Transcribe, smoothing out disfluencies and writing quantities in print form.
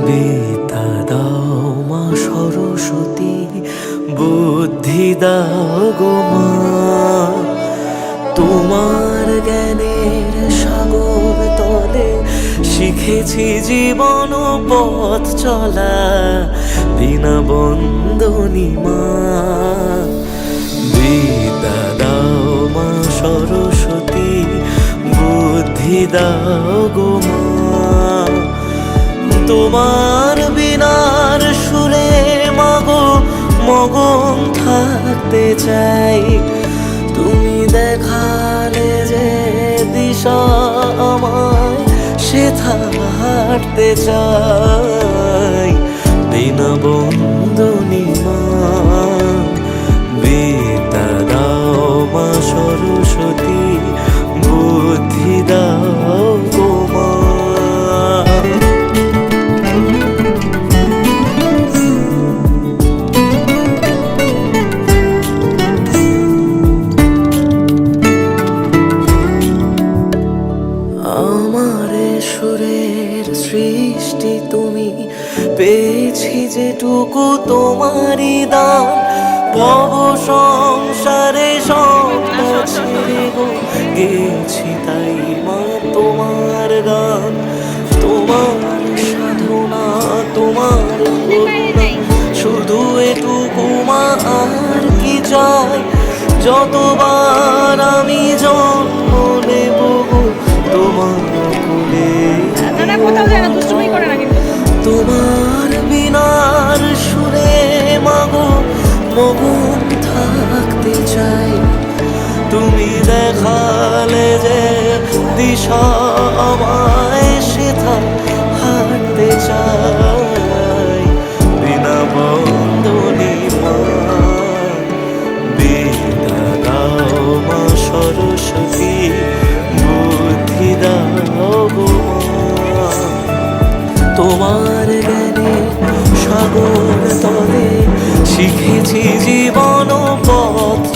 বিদ্যা দাও মা সরস্বতী, বুদ্ধি দাও গো মা। তোমার জ্ঞানের সাগর তলে শিখেছি জীবন পথ চলা, বিনা বন্দনী মা। বিদ্যা দাও মা সরস্বতী, বুদ্ধি দাও গো মা। তোমার বিনার সুরে মাগো মগন থাকতে চাই। তুমি দেখালে যে দিশা আমায়, সেথা হাঁটতে চাই, বিনা বন্দনী মা। বিদ্যা দাও মা সরস্বতী, বুদ্ধি দাও গো মা। আমারে সুরের সৃষ্টি তুমি, পেয়েছি যেটুকু তোমারই দান। ভব সংসারে সব ছেড়ে গো গেছি তাই মা তোমার গান। তোমার সাধনা তোমার করুণা, শুধু এটুকু মা আর কি চাই। যতবার আমি জন্ম নেব গো তোমার কোলে, তোমার বিনার সুরে মাগো মগন থাকতে চাই। তুমি দেখালে যে দিশা আমায়, সেথা হাঁটতে চাই, বিনা বন্দনী মা। বিদ্যা দাও মা সরস্বতী, বুদ্ধি দাও গো মা। তোমার জ্ঞানে সাগর তলে শিখেছি জীবন পথ।